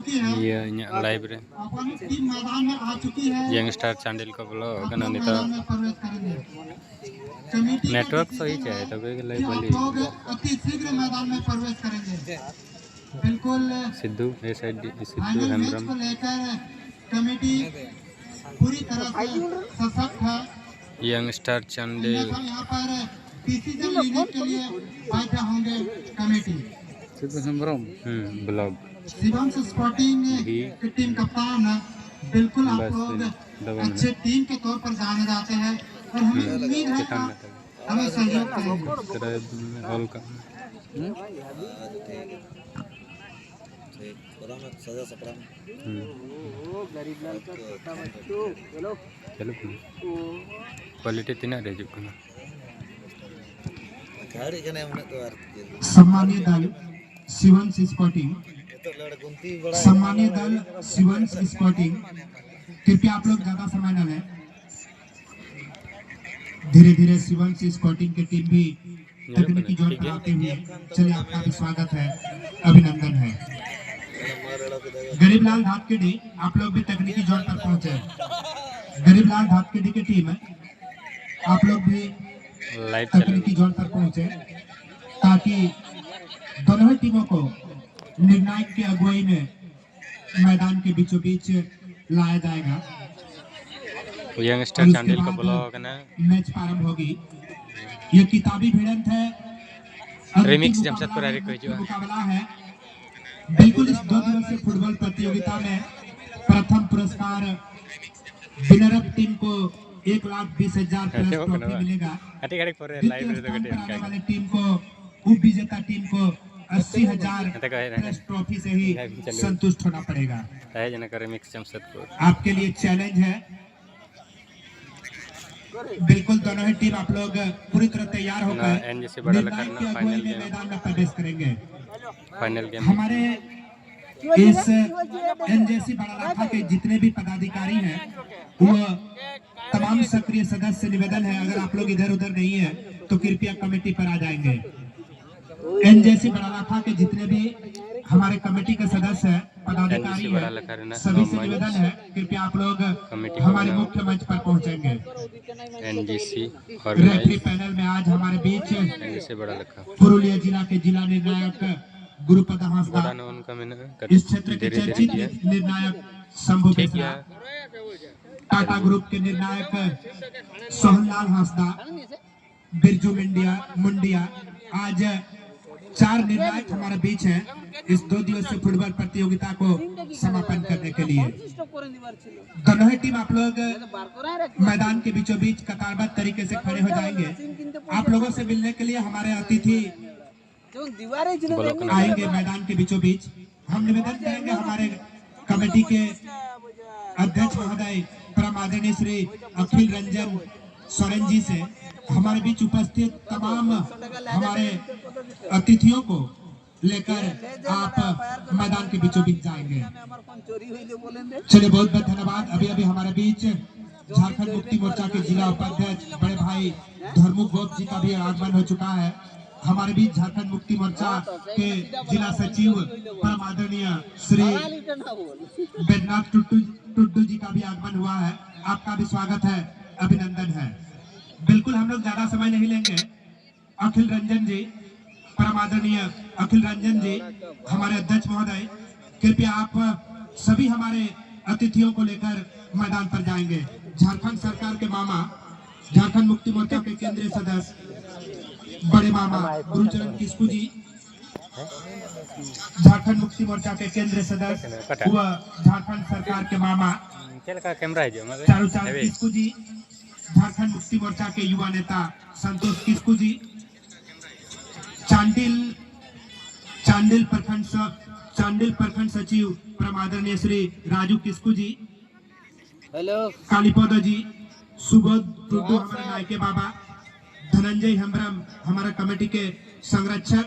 चुकी है, ये लाइव रे अपन टीम मैदान में आ चुकी है। यंगस्टर चांडिल को बोलो मैदान में प्रवेश करेंगे। कमेटी नेटवर्क सही चाहिए तभी लाइव वाली लोग अति शीघ्र मैदान में प्रवेश करेंगे। बिल्कुल सिद्धू सिद्धू फाइनल मैच हेम्ब्रम को लेकर कमेटी पूरी तरह से सशक्त है। यंगस्टर चांडिल यहाँ पर डिसीजन लेने के लिए बाध्य होंगे कमेटी। ब्लॉग शिवम स्पोर्टिंग की टीम कप्तान बिल्कुल आप लोग अच्छे टीम के तौर पर जाने जाते हैं और हमें उम्मीद है कि हमें सहयोग करेंगे। क्वालिटी तीना रे हिजुग कना सम्मानीय दल शिवम स्पोर्टिंग, सम्मानीय दल शिवम स्पोर्टिंग, कृपया आप लोग ज्यादा समय न लें। धीरे धीरे शिवम स्पोर्टिंग की टीम भी तकनीकी जोर पर आते हुए चलिए, आपका भी स्वागत है, अभिनंदन है। गरीबलाल धातकेडी आप लोग भी तकनीकी जोर पर पहुंचे। गरीबलाल धातकेडी की टीम आप लोग भी तकनीकी जोन पर पहुंचे ताकि दोनों टीमों को निर्णायक की अगुवाई में मैदान के बीचों बीच लाया जाएगा। यंगस्टर चांडिल को ब्लॉग ना मैच प्रारंभ होगी। ये किताबी भिड़ंत है, रिमिक्स जमशेदपुर हरी को मुकाबला है। बिल्कुल इस 2 दिवसीय फुटबॉल प्रतियोगिता में प्रथम पुरस्कार विनर टीम को 1,20,000 प्लस ट्रॉफी मिलेगा। वाले टीम को उप विजेता टीम को 80,000 प्लस ट्रॉफी से ही संतुष्ट होना पड़ेगा। आपके लिए चैलेंज है। बिल्कुल दोनों ही टीम आप लोग पूरी तरह तैयार होकर मैदान में प्रवेश करेंगे। फाइनल गेम हमारे इस एनजेसी बड़ालाखा के जितने भी पदाधिकारी हैं वो तमाम सक्रिय सदस्य से निवेदन है, अगर आप लोग इधर उधर नहीं है तो कृपया कमेटी पर आ जाएंगे। एनजेसी बड़ालाखा के जितने भी हमारे कमेटी के सदस्य हैं, पदाधिकारी हैं, सभी से निवेदन है कृपया आप लोग हमारे मुख्य मंच पर पहुंचेंगे। एनजीसी रेफरी पैनल में आज हमारे बीच पुरुलिया जिला के जिला निर्णायक गुरुपद हांसदा, इस क्षेत्र के चर्चित निर्णायक शंभू बेसरा, टाटा ग्रुप के निर्णायक सोहनलाल हांसदा, बिरजू मुंडिया, आज 4 निर्णायक हमारे बीच हैं इस 2 दिवसीय फुटबॉल प्रतियोगिता को समापन करने के लिए। दोनों ही टीम आप लोग मैदान के बीचों बीच कतारबद्ध तरीके से खड़े हो जाएंगे। आप लोगों से मिलने के लिए हमारे अतिथि आएंगे मैदान के बीचों बीच। हम निवेदन करेंगे हमारे कमेटी के अध्यक्ष महोदय परम आदरणीय श्री अखिल रंजन सोरेन जी से हमारे बीच उपस्थित तमाम हमारे अतिथियों को लेकर आप मैदान के बीचों बीच जाएंगे। चलिए बहुत बहुत धन्यवाद। अभी अभी हमारे बीच झारखंड मुक्ति मोर्चा के जिला उपाध्यक्ष बड़े भाई धर्मुख गोप जी का भी आगमन हो चुका है। हमारे बीच झारखंड मुक्ति मोर्चा के जिला सचिव परम आदरणीय श्री बैद्यनाथ टुड्डू जी का भी आगमन हुआ है। आपका भी स्वागत है, अभिनंदन है। बिल्कुल हम लोग ज्यादा समय नहीं लेंगे। अखिल रंजन जी, परम आदरणीय अखिल रंजन जी, हमारे अध्यक्ष महोदय, कृपया आप सभी हमारे अतिथियों को लेकर मैदान पर जाएंगे। झारखंड सरकार के मामा, झारखंड मुक्ति मोर्चा के केंद्रीय सदस्य बड़े मामा गुरुचरण किस्कू जी, झारखंड मुक्ति मोर्चा के केंद्रीय सदस्य व झारखंड सरकार के मामा चारूचांद किस्कू जी, झारखंड मुक्ति मोर्चा के युवा नेता संतोष किस्कू जी, चांडिल प्रखंड सचिव परम आदरणीय श्री राजू किस्कू जी, कालीपौधा जी, सुबोध टुड्डू हमारे नायके बाबा, धनंजय हेम्ब्रम हमारे कमेटी के संरक्षक,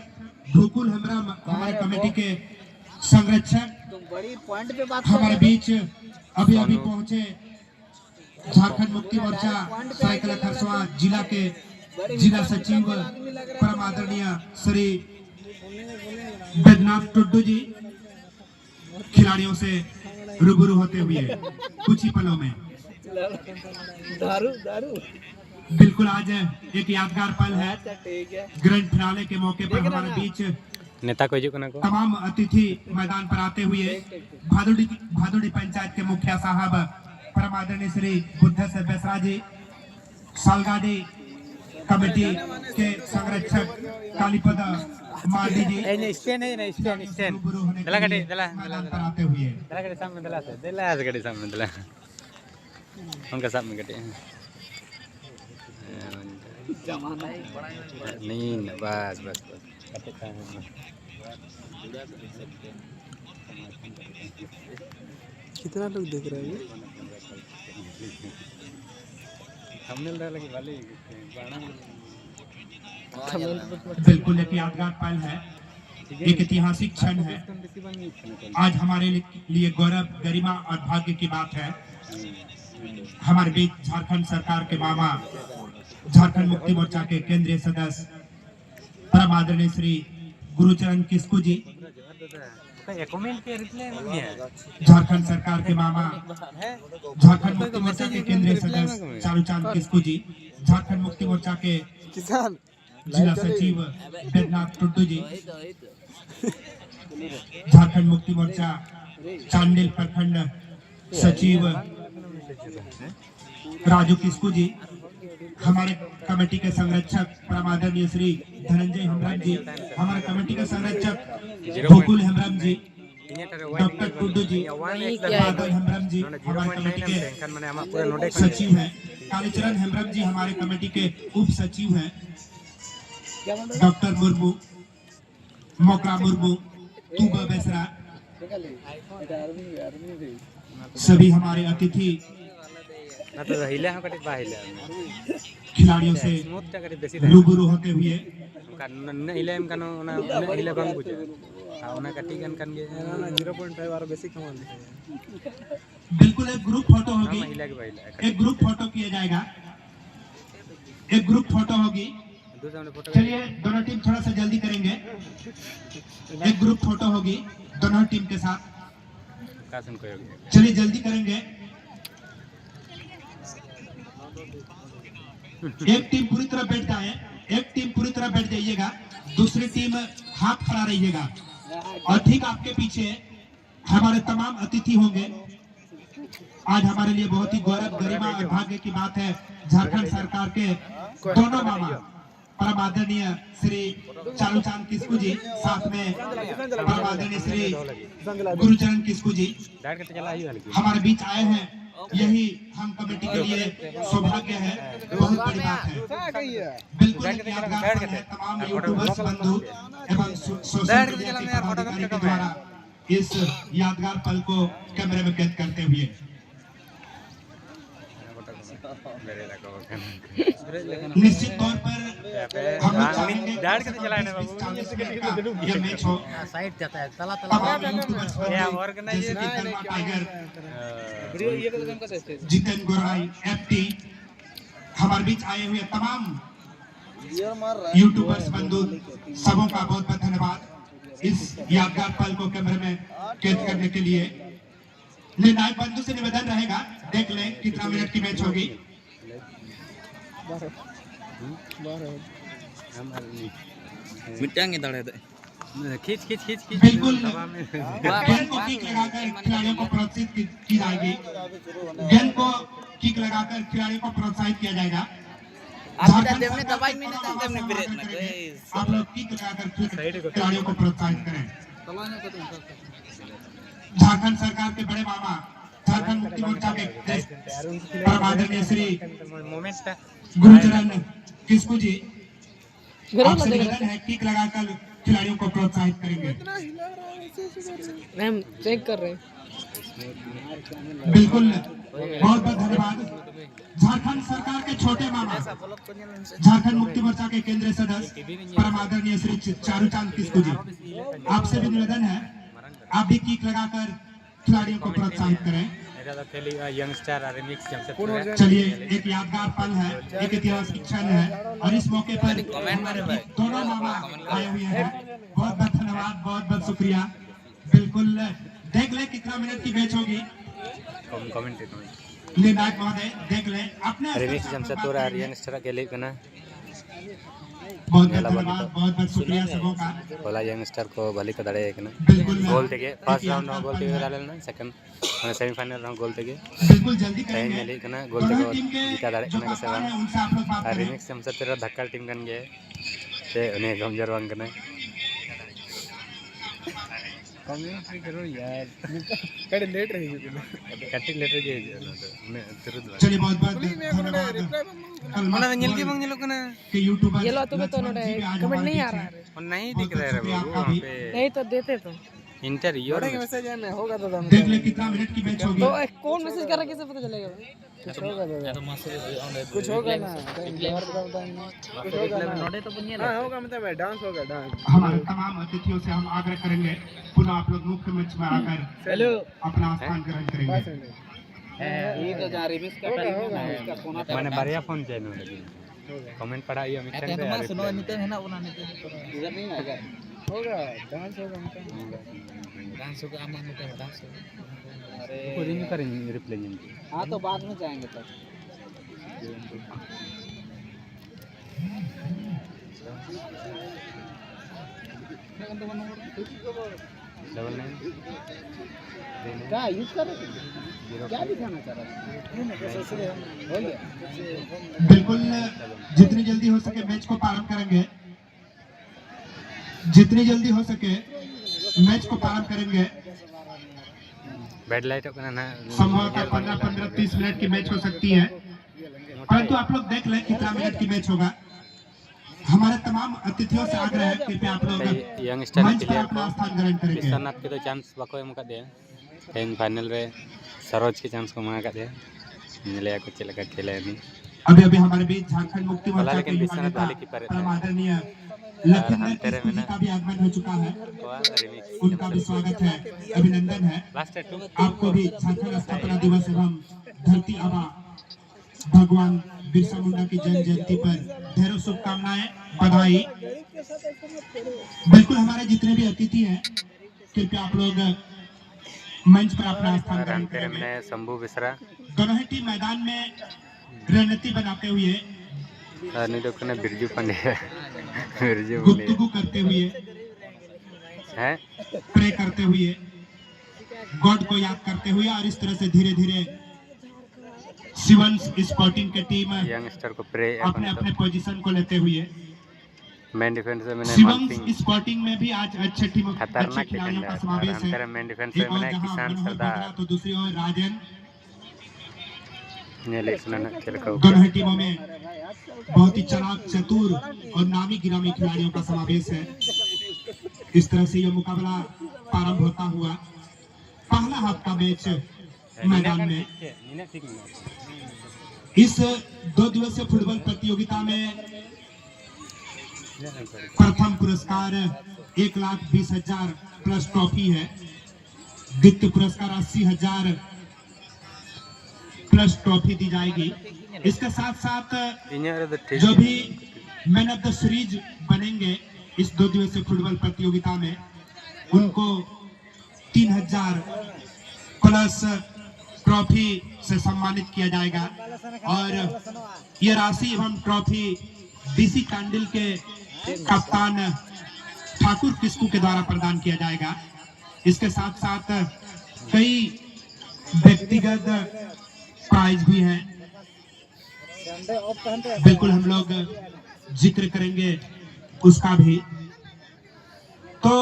भूकुल हेम्ब्रम हमारे कमेटी के संरक्षक हमारे बीच अभी अभी पहुंचे झारखंड मुक्ति मोर्चा सरायकेला खरसवां जिला के जिला सचिव परम आदरणीय श्री बैद्यनाथ टुड्डू जी, खिलाड़ियों से रूबरू होते हुए कुछ ही पलों में। बिल्कुल आज एक यादगार पल है। ग्रैंड फिनाले के मौके पर हमारे बीच नेता को हिजुक कना को तमाम अतिथि मैदान पर आते हुए भादुड़ी पंचायत के मुखिया साहब परम आदरणीय श्री बुद्ध से बेसरा जी, सालगाड़ी कमेटी के संरक्षक कालीपद मार्डी जी दला गडे दला मैदान पर आते हुए दला गडे सामने दला से दला गडे सामने दला उनका सामने गडे नहीं बस बस कितना लोग देख रहे हैं? थंबनेल डाल के वाले बिल्कुल एक यादगार पल है, एक ऐतिहासिक क्षण है। आज हमारे लिए गौरव, गरिमा और भाग्य की बात है। हमारे बीच झारखंड सरकार के मामा, झारखंड मुक्ति मोर्चा के केंद्रीय सदस्य परम आदरणीय श्री गुरुचरण किस्कू जी, झारखंड सरकार के मामा, झारखंड मुक्ति मोर्चा के केंद्रीय सदस्य चारूचांद किस्कू जी, झारखंड मुक्ति मोर्चा के किसान जिला सचिव बैद्यनाथ टुड्डू जी, झारखंड मुक्ति मोर्चा चांडिल प्रखंड सचिव राजू किस्कू जी, हमारे कमेटी के संरक्षक परम आदरणीय श्री धनंजय हेम्ब्रम जी, हमारे कमेटी के संरक्षक गोकुल हेम्ब्रम जी, डॉक्टर टुड्डू जी, बादल हेम्ब्रम जी हमारे कमेटी के सचिव हैं, कालीचरण हेम्ब्रम जी हमारे कमेटी के उप सचिव हैं, डॉक्टर मुर्मू, मोकरा मुर्मू, तूबा बेसरा, सभी हमारे अतिथि ना तो हिले हम कटे बाहिले खिलाड़ियों से रूबरू होते हुए न हिले हम कनो ना हिले बंग बुझे ना कटी कन गे 0.5 और बेसिक कमाल बिल्कुल एक ग्रुप फोटो होगी, हिले के बाहिले एक ग्रुप फोटो किया जाएगा, एक ग्रुप फोटो होगी। दूसरा फोटो चलिए दोनों टीम थोड़ा सा जल्दी करेंगे, एक ग्रुप फोटो होगी दोनों टीम के साथ, कासन को चलिए जल्दी करेंगे। एक टीम पूरी तरह बैठ जाए, एक टीम पूरी तरह बैठ जाइएगा, दूसरी टीम हाथ खड़ा रहिएगा और ठीक आपके पीछे हमारे तमाम अतिथि होंगे। आज हमारे लिए बहुत ही गौरव, गरिमा और भाग्य की बात है, झारखंड सरकार के दोनों मामा परम आदरणीय श्री चारूचांद किस्कू जी, साथ में परम आदरणीय श्री गुरुचरण किस्कू जी हमारे बीच आए हैं। यही हम कमेटी के लिए सौभाग्य है, बहुत बड़ी बात है। बिल्कुल एक यादगार पल है। तमाम यूट्यूबर्स बंधु एवं सोशल मीडिया के पदाधिकारी के द्वारा इस यादगार पल को कैमरे में कैद करते हुए निश्चित तौर पर हम लोग चाहेंगे ये मैच हो। तमाम यूट्यूबर्स जैसे कि तलवा टाइगर, जितेन गोराई, एफटी, हमारे बीच आए हुए तमाम यूट्यूबर्स बंधु सबों का बहुत बहुत धन्यवाद इस यादगार पल को कैमरे में कैद करने के लिए। निर्णायक बंधु से निवेदन रहेगा, देख लें कितना मिनट की मैच होगी। मिटाएंगे दड़े खींच खींच खींच खींच बिल्कुल गेंद को किक लगाकर खिलाड़ियों को प्रोत्साहित की जाएगी, गेंद को किक लगाकर खिलाड़ियों को प्रोत्साहित किया जाएगा। आप लोग किक लगाकर खिलाड़ियों को प्रोत्साहित करें। झारखंड सरकार के बड़े मामा, झारखंड मुक्ति मोर्चा के परम आदरणीय श्री गुरुचरण किस्कू जी, आपसे निवेदन है किक लगाकर खिलाड़ियों को प्रोत्साहित करेंगे। हम चेक कर रहे हैं। बिल्कुल बहुत बहुत धन्यवाद। झारखंड सरकार के छोटे मामा, झारखंड मुक्ति मोर्चा के केंद्रीय सदस्य परम आदरणीय श्री चारूचांद किस्कू जी, आपसे भी निवेदन है आप भी किक लगाकर खिलाड़ियों को प्रोत्साहित करें। चलिए एक यादगार पल है, एक ऐतिहासिक क्षण है और इस मौके पर दोनों मामा आए हुए हैं। बहुत बहुत धन्यवाद, बहुत बहुत शुक्रिया। बिल्कुल देख ले कितना मिनट की मैच होगी। कमेंट निर्णायक महोदय देख ले अपने रिमिक्स जमशेदपुर और यंगस्टर खेले कना बहुत धन्यवाद, बहुत बहुत शुक्रिया सबों का। होला यंगस्टर को भली को दाड़े कना बिल्कुल गोल तेगे फर्स्ट राउंड में गोल तेगे दाड़े ना सेकंड माने सेमीफाइनल में गोल तेगे बिल्कुल जल्दी टाइम करेंगे। मिली कना गोल तेगे जीता दाड़े जो कना के कप्तान है सेवा उनसे आप लोग बात और करें। रिमिक्स जमशेदपुर धक्का टीम कन गे ते उन्हें कमजोर बन कना कम्युनिटी करो यार कड़े लेट रही है कटिंग लेटर के उन्हें तुरंत चलिए बहुत बहुत धन्यवाद। mana nyelki bang nyelok kana कि यूट्यूबर ये लो तुम्हें तो नोट कमेंट नहीं आ रहा है और नहीं दिख रहा है बाबू वहां पे नहीं तो देते तो इंटरव्यूअर में मैसेज आने होगा तो देख ले कितना मिनट की मैच होगी। तो कौन मैसेज कर रहा है कैसे पता चलेगा कुछ होगा कुछ होगा ना कुछ होगा ना नोटे तो बनिए हां होगा मतलब डांस होगा डांस। हमारे तमाम अतिथियों से हम आग्रह करेंगे पुनः आप लोग मुख्य मंच में आकर हेलो अपना स्थान ग्रहण करेंगे। ये तो जा रिमिक्स का टाइम है इसका फोन आता मैंने बढ़िया फोन चाहिए लगी कमेंट पढ़ा ये मिक्सर है पे तो सुनो नीचे है ना वो ना नीचे इधर नहीं आएगा होगा डांस होगा डांस होगा आमा नीचे डांस होगा अरे को रिंग करेंगे रिप्लाई नहीं हां तो बाद में जाएंगे तब डबल 9 क्या यूज कर रहे थे क्या दिखाना चाह रहा हो गया बिल्कुल जितनी जल्दी हो सके मैच को प्रारंभ करेंगे। जितनी जल्दी हो सके मैच को प्रारंभ करेंगे। बेड लाइट अपना ना संभवतः 15-30 मिनट की मैच हो सकती है, परंतु आप लोग देख लें कितना मिनट की मैच होगा। हमारे तमाम अतिथियों से आग्रह है कृपया आप लोग यंगस्टर मंच पर प्लेयर अपना को स्थान ग्रहण करेंगे। विश्वनाथ के तो चांस बाको एम का दे टेन फाइनल रे सरोज के चांस को मांगा का दे मिले को चले का खेले नहीं अभी अभी हमारे बीच झारखंड मुक्ति भला मोर्चा के लेकिन युवा विश्वनाथ नेता वाले की पर परम आदरणीय लखींद्र तेरे किस्कू जी में का भी आगमन हो चुका है। रिमिक्स उनका भी स्वागत है, अभिनंदन है। लास्ट टू आपको भी झारखंड स्थापना दिवस एवं धरती आबा भगवान बिरसा मुंडा की जन्म जयंती पर ढेरों शुभकामनाएं, बधाई। बिल्कुल हमारे जितने भी अतिथि हैं कृपया आप लोग मंच पर अपना स्थान ग्रहण तेरे करेंगे। में शंभू बिसरा दोनों ही टीम मैदान में रणनीति बनाते हुए नहीं तो कने बिरजू पांडे बिरजू बोले गुफ्तगू करते हुए हैं प्रे करते हुए गॉड को याद करते हुए और इस तरह से धीरे धीरे शिवंस स्पोर्टिंग के टीम यंगस्टर को प्रे अपने अपने पोजीशन को लेते हुए मेन डिफेंस में मैंने शिवंस मानसिंह स्पोर्टिंग में भी आज अच्छे खतरनाक खिलाड़ियों का डिफेंडर समावेश हम है। तेरे मेन डिफेंस एक में और मैंने जहां किसान मनोहर सरदार बगरा तो दूसरी ओर राजन। ने लेसन खेल का दोनों ही टीमों में बहुत ही चालाक, चतुर और नामी गिरामी खिलाड़ियों का समावेश है। इस तरह से यह मुकाबला प्रारंभ होता हुआ पहला हाफ का मैच मैदान में इस 2 दिवसीय फुटबॉल प्रतियोगिता में प्रथम पुरस्कार 1,20,000 प्लस ट्रॉफी है। द्वितीय पुरस्कार 80,000 प्लस ट्रॉफी दी जाएगी। इसके साथ साथ जो भी मैन ऑफ द सीरीज बनेंगे इस 2 दिवसीय फुटबॉल प्रतियोगिता में उनको 3,000 प्लस ट्रॉफी से सम्मानित किया जाएगा और ये राशि एवं ट्रॉफी डीसी कांडिल के कप्तान ठाकुर किस्कू के द्वारा प्रदान किया जाएगा। इसके साथ साथ कई व्यक्तिगत प्राइज भी हैं, बिल्कुल हम लोग जिक्र करेंगे उसका भी। तो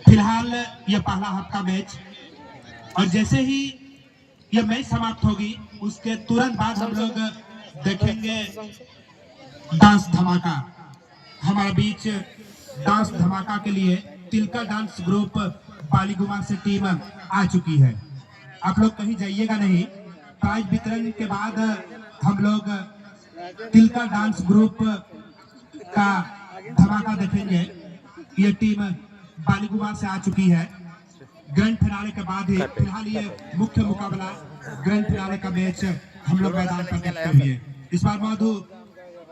फिलहाल यह पहला हाफ का मैच और जैसे ही यह मैच समाप्त होगी उसके तुरंत बाद हम लोग देखेंगे डांस धमाका। हमारे बीच डांस धमाका के लिए तिलका डांस ग्रुप बालीगुमा से टीम आ चुकी है। आप लोग कहीं जाइएगा नहीं, प्राइज वितरण के बाद हम लोग तिलका डांस ग्रुप का धमाका देखेंगे। ये टीम बालीगुमा से आ चुकी है। ग्रैंड फिनाले के बाद ही फिलहाल ये मुख्य मुकाबला ग्रैंड फिनाले का मैच हम लोग मैदान पर देखते हुए इस बार मधु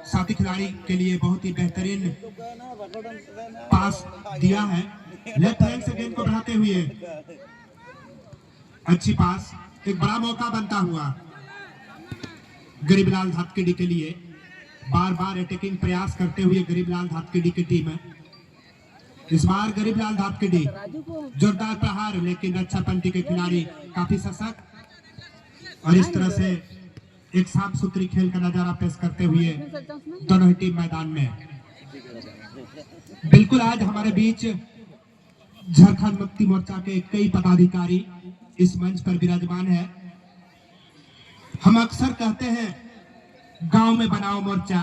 साथी खिलाड़ी के लिए बहुत ही बेहतरीन पास दिया है। लेफ्ट हैंड से गेंद को बढ़ाते हुए अच्छी पास, एक बड़ा मौका बनता हुआ गरीबलाल धातकेडी के लिए। बार बार अटैकिंग प्रयास करते हुए गरीबलाल धातकेडी की टीम है। इस बार गरीबलाल धातकेडी जोरदार प्रहार, लेकिन रक्षा पंक्ति के खिलाड़ी काफी सशक्त और इस तरह से एक साफ सुथरी खेल का नजारा पेश करते हुए दोनों ही टीम मैदान में। बिल्कुल आज हमारे बीच झारखंड मुक्ति मोर्चा के कई पदाधिकारी इस मंच पर विराजमान है। हम अक्सर कहते हैं गांव में बनाओ मोर्चा,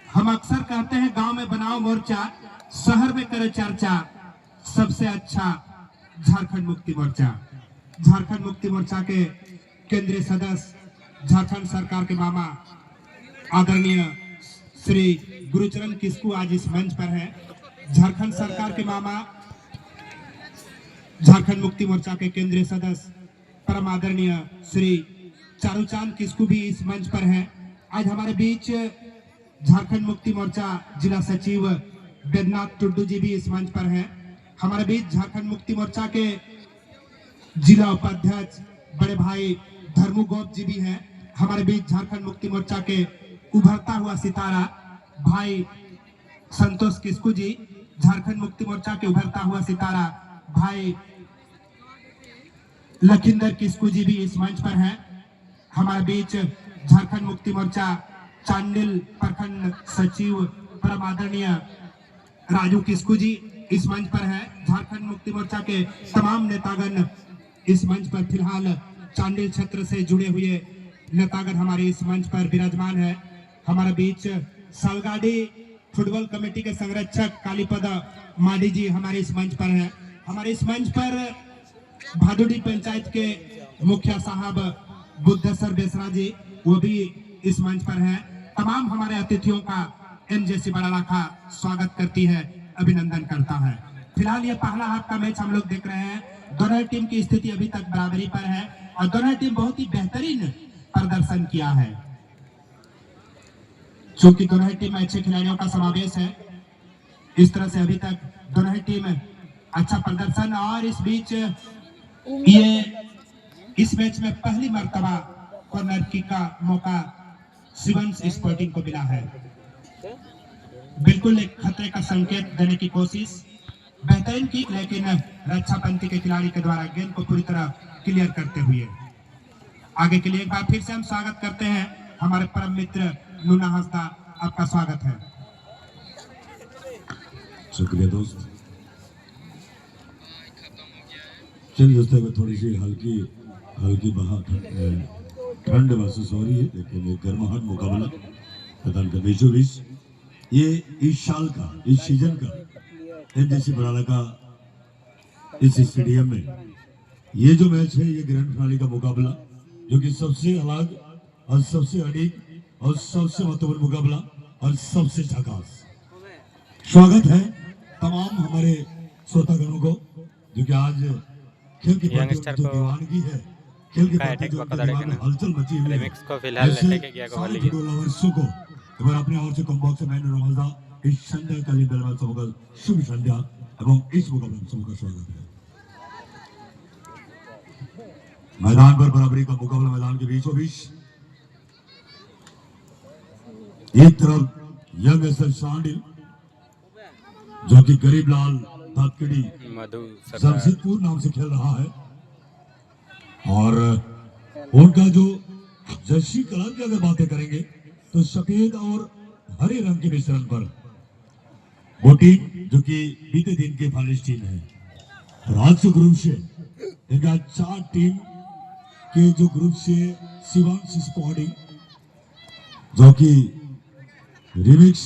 हम अक्सर कहते हैं गांव में बनाओ मोर्चा, शहर में करे चर्चा, सबसे अच्छा झारखंड मुक्ति मोर्चा। झारखंड मुक्ति मोर्चा के केंद्रीय सदस्य, झारखंड सरकार के मामा आदरणीय श्री गुरुचरण किस्कू आज इस मंच पर है। झारखंड सरकार के मामा, झारखंड मुक्ति मोर्चा के केंद्रीय सदस्य परम आदरणीय श्री चारूचांद किस्कू भी इस मंच पर है। आज हमारे बीच झारखंड मुक्ति मोर्चा जिला सचिव बैद्यनाथ टुड्डू जी भी इस मंच पर है। हमारे बीच झारखंड मुक्ति मोर्चा के जिला उपाध्यक्ष बड़े भाई धर्मू गोप जी भी हैं। हमारे बीच झारखंड मुक्ति मोर्चा के उभरता हुआ सितारा भाई संतोष किस्कू जी, झारखंड मुक्ति मोर्चा के उभरता हुआ सितारा भाई लखिंदर किस्कू जी भी इस मंच पर हैं। हमारे बीच झारखंड मुक्ति मोर्चा चांडिल प्रखंड सचिव परम आदरणीय राजू किस्कू जी इस मंच पर है। झारखंड मुक्ति मोर्चा के तमाम नेतागण इस मंच पर फिलहाल चांडिल क्षेत्र से जुड़े हुए नेतागण हमारे इस मंच पर विराजमान है। हमारे बीच सालगाड़ी फुटबॉल कमेटी के संरक्षक कालीपद माडी जी हमारे इस मंच पर है। हमारे इस मंच पर भादुड़ी पंचायत के मुखिया साहब बुद्धेश्वर बेसरा जी वो भी इस मंच पर है। तमाम हमारे अतिथियों का एमजेसी बड़ालाखा स्वागत करती है, अभिनंदन करता है। फिलहाल ये पहला हाफ का मैच हम लोग देख रहे हैं। दोनों टीम की स्थिति अभी तक बराबरी पर है और दोनों टीम बहुत ही बेहतरीन प्रदर्शन किया है। चूंकि दोनों टीम में अच्छे खिलाड़ियों का समावेश है, इस तरह से अभी तक दोनों टीम अच्छा प्रदर्शन। और इस बीच ये इस मैच में पहली मर्तबा कॉर्नर किक का मौका शिवंश स्पोर्टिंग को मिला है। बिल्कुल एक खतरे का संकेत देने की कोशिश, बेहतरीन किक, लेकिन रक्षा पंक्ति के खिलाड़ी के द्वारा गेंद को पूरी तरह क्लियर करते हुए आगे के लिए एक बार फिर से हम स्वागत करते हैं हमारे परम मित्र नूना हंसदा, आपका स्वागत है। शुक्रिया दोस्त। चलिए दोस्तों में थोड़ी सी हल्की ठंड महसूस हो रही है, लेकिन एक गर्माहट मुकाबला मैदान का बीचों बीच ये इस साल का, इस सीजन का एमजेसी बड़ाला का इस स्टेडियम में ये जो मैच है, ये ग्रैंड फिनाले का मुकाबला, जो कि सबसे अलग और सबसे अड़िग और सबसे महत्वपूर्ण मुकाबला और सबसे झकास। प्रयास। स्वागत है तमाम हमारे श्रोतागणों को जो कि आज खेल की यंगस्टर को दीवानगी है, खेल के प्रति जो हलचल मची हुई है, रिमिक्स को फिलहाल लेके गया को वाली लवर्सों को এবার আপনি আমার যে কমবক্স ম্যান রমজা এই সন্ধ্যাকালীন বেলার সমগ্র শুভ সন্ধ্যা এবং এই মুকাबला সমগ্र स्वागत है। मैदान पर बराबरी का मुकाबला मैदान के बीचों बीच, एक तरफ यंग एसएल शांडिल जो कि गरीबलाल धातकेडी जमशेदपुर नाम से खेल रहा है, और उनका जो जर्सी कलर की अगर बातें करेंगे तो सफेद और हरे रंग के मिश्रण पर वो टीम जो कि बीते दिन के फाइनलिस्ट टीम है। और आज के ग्रुप से इनका 4 टीम के जो ग्रुप से शिवांश स्पोर्टिंग जो कि रिमिक्स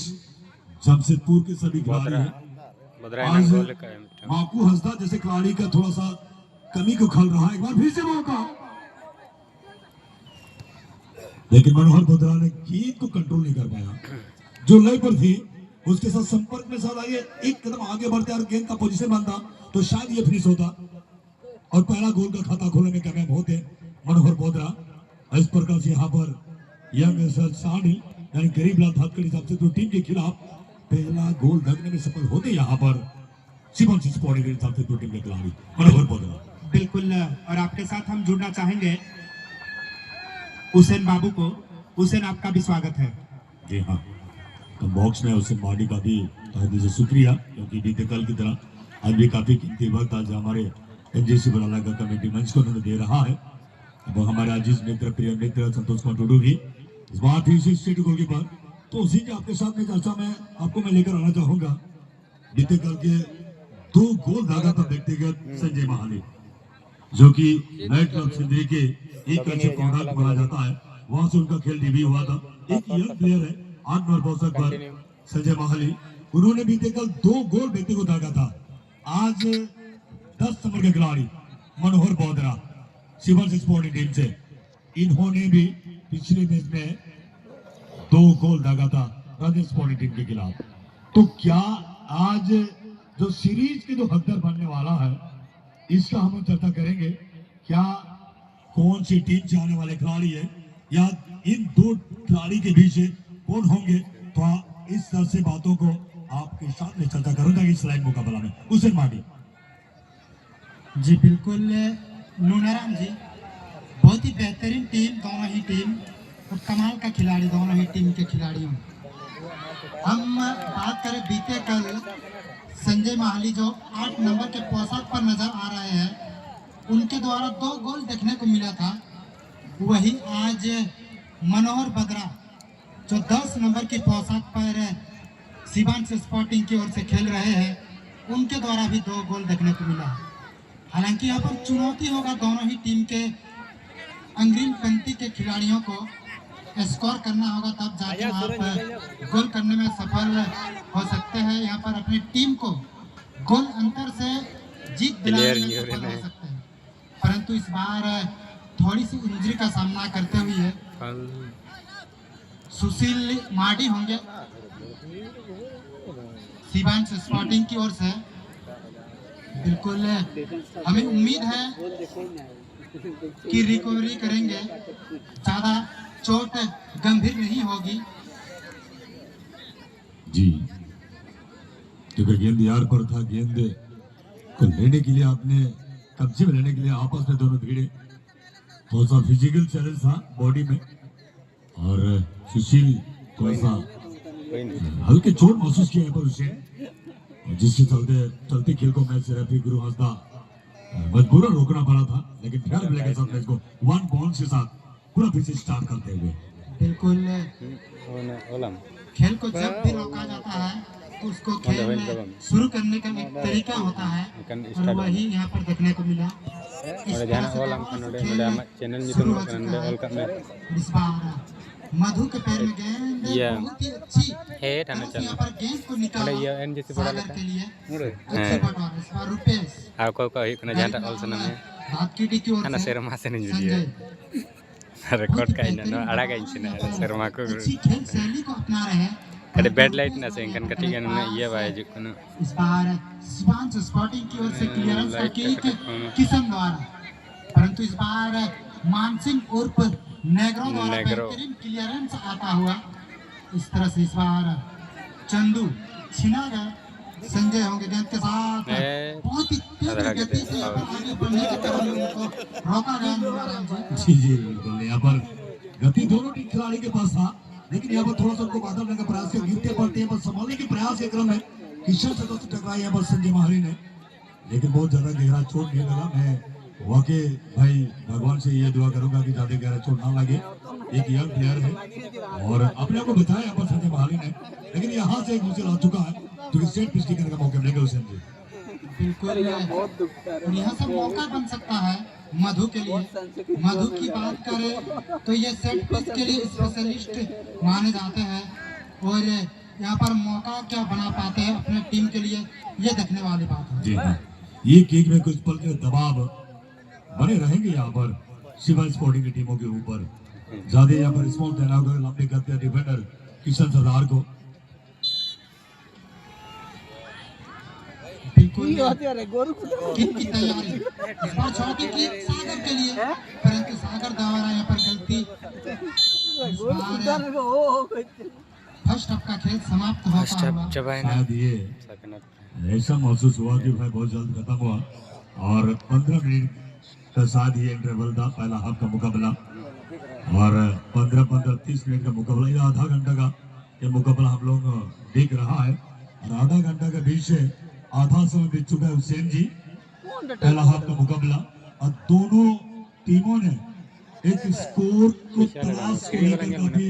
जमशेदपुर के सभी खिलाड़ी हैं। आज माकू हंसदा जैसे खिलाड़ी का थोड़ा सा कमी को खल रहा है, एक बार फिर से मौका, लेकिन मनोहर बोधरा ने गेंद को कंट्रोल नहीं कर पाया। जो लय पर थी उसके साथ संपर्क में साथ आइए, एक कदम आगे बढ़ते और गेंद का पोजीशन बनता तो शायद ये फिनिश होता और पहला गोल का खाता खोलने में कामयाब होते मनोहर बोधरा। इस प्रकार से यहाँ पर यंग एसएल शांडिल यानी गरीबलाल धाकड़ी जमशेदपुर टीम के खिलाफ पहला गोल दागने में सफल होते यहाँ पर शिवम स्पोर्टिंग जमशेदपुर टीम के खिलाड़ी मनोहर बोधरा। बिल्कुल, और आपके साथ हम जुड़ना चाहेंगे हुसैन बाबू को। हुसैन, आपका भी स्वागत है। जी हाँ, तो बॉक्स में हुसैन माडी का भी तहे दिल से शुक्रिया, क्योंकि बीते कल की तरह आज भी काफी कीमती वक्त आज हमारे एमजेसी बराला का कमेटी मंच को उन्होंने दे रहा है। अब हमारे अजीज मित्र, प्रिय मित्र संतोष कुमार टुडू भी इस बार 360 गोल की बात, तो उसी के आपके साथ में चर्चा में आपको मैं लेकर आना चाहूंगा। बीते कल के 2 गोल दागा था व्यक्तिगत संजय महाली, जो कि नाइट क्लब सिंधरी के एक अच्छे कॉन्ट्रैक्ट माना जाता है, वहां से उनका खेल डेब्यू हुआ था। एक यंग प्लेयर है 8 नंबर पोस्टर पर संजय महाली, उन्होंने बीते कल 2 गोल व्यक्ति को दागा था। आज 10 नंबर के खिलाड़ी मनोहर बोधरा शिवम स्पोर्टिंग टीम से, इन्होंने भी पिछले मैच में 2 गोल दागा था राजस्थान स्पोर्टिंग टीम के खिलाफ। तो क्या आज जो सीरीज के जो हकदार बनने वाला है, इसका हम चर्चा करेंगे। क्या कौन सी टीम से आने वाले खिलाड़ी है या इन 2 खिलाड़ी के बीच कौन होंगे, तो इस तरह से बातों को आपके साथ में चर्चा करूंगा इस लाइव मुकाबला में। हुसैन माडी जी बिल्कुल नूनाराम जी, बहुत ही बेहतरीन टीम, दोनों ही टीम और कमाल का खिलाड़ी दोनों ही टीम के खिलाड़ियों। हम बात करें बीते कल संजय महाली जो 8 नंबर के पोशाक पर नजर आ रहे हैं, उनके द्वारा 2 गोल देखने को मिला था। वही आज मनोहर बदरा जो 10 नंबर की पोशाक पर शिवांश स्पोर्टिंग की ओर से खेल रहे हैं, उनके द्वारा भी 2 गोल देखने को मिला। हालांकि यहाँ पर चुनौती होगा दोनों ही टीम के अग्रिम पंक्ति के खिलाड़ियों को स्कोर करना होगा, तब जाके आप गोल करने में सफल हो सकते हैं। यहाँ पर अपनी टीम को गोल अंतर से जीत दिलाने में सफल हो सकते हैं, परंतु इस बार थोड़ी सी इंजरी का सामना करते हुए सुशील माडी होंगे शिवांश स्पोर्टिंग की ओर से। बिल्कुल हमें उम्मीद है कि रिकवरी करेंगे, ज्यादा चोट गंभीर नहीं होगी। जी, क्योंकि गेंद यार पर था, गेंद को लेने के लिए आपने कब्जे में लेने के लिए आपस में दोनों भिड़े, थोड़ा सा फिजिकल चैलेंज था बॉडी में, और सुशील थोड़ा सा हल्के चोट महसूस किया है पर उसे, जिसके चलते खेल को मैच से रेफरी गुरु हंसदा मजबूरन रोकना पड़ा था, लेकिन फेयर प्ले के साथ मैच को 1 पॉइंट के साथ पूरा फिर से स्टार्ट करते हुए। बिल्कुल, खेल को जब भी रोका जाता है तो उसको खेल शुरू करने का एक तरीका होता है, और वही यहाँ पर देखने को मिला। इस बार मधु के पैर में गेंद बहुत ही अच्छी है, यहाँ पर गेंद को निकाला सागर के लिए अच्छी बटवारा। इस बार रुपेश आपको को हिकना जहां ऑल सनम में हाथ की टिकी और खाना सेरमा से नहीं जुड़िए रिकॉर्ड का इन नो अड़ा का इन सेरमा को अच्छी खेल शैली को अपना रहे हैं। अरे बैड लाइट ना से इनकन कटिगन में ये भाई जो को इस बार शिवांश स्पोर्टिंग की ओर से क्लियरेंस का किक किशन द्वारा, परंतु इस बार मानसिंह उर्फ नेग्रो द्वारा बेहतरीन क्लियरेंस आता हुआ। इस तरह से इस बार चंदू छिना गया, संजय होंगे गेंद के साथ, बहुत ही तेज गति से आगे बढ़ने के कारण उनको रोका गया। जी जी बिल्कुल, यहाँ पर गति दोनों टीम खिलाड़ी के पास था, लेकिन यहाँ पर थोड़ा सा उनको बाधा करने का प्रयास किया, गिरते पड़ते हैं पर संभालने के प्रयास के क्रम में किशन से दोस्त टकराई यहाँ पर संजय महाली ने, लेकिन बहुत ज्यादा गहरा चोट नहीं लगा। मैं वाकई भाई भगवान से ये दुआ करूंगा कि ज्यादा गहरा चोट ना लगे। एक यंग प्लेयर है और अपने आप को बताया यहाँ पर संजय महाली ने, लेकिन यहाँ से एक दूसरे आ चुका है तो सेट पिच करने का मौका मिलेगा उसे। बिल्कुल, यहाँ से मौका बन सकता है मधु के लिए। मधु की बात करें तो ये सेट पिच के लिए स्पेशलिस्ट माने जाते हैं, और यहाँ पर मौका क्या बना पाते हैं अपने टीम के लिए, ये देखने वाली बात है। जी हाँ, ये केक में कुछ पल के दबाव बने रहेंगे यहाँ पर शिवा स्पोर्टिंग की टीमों के ऊपर। ज्यादा यहाँ पर स्मॉल देना होगा, लंबे करते हैं डिफेंडर किशन सरदार को। की तैयारी छोटी की सागर के लिए, परंतु सागर द्वारा यहाँ पर गलती फर्स्ट हाफ का खेल समाप्त होता हुआ जब है ना शायद ये सेकंड हाफ ऐसा महसूस हुआ कि भाई बहुत जल्द खत्म हुआ और 15 मिनट का साथ ही इंटरवल था पहला हाफ का मुकाबला और 15-30 मिनट का मुकाबला, ये आधा घंटा का ये मुकाबला हम लोग देख रहा है और आधा घंटा के बीच से आधा समय बीत चुका है। हुसैन जी पहला हाफ का मुकाबला और दोनों टीमों ने एक स्कोर को तलाश के लेकर काफी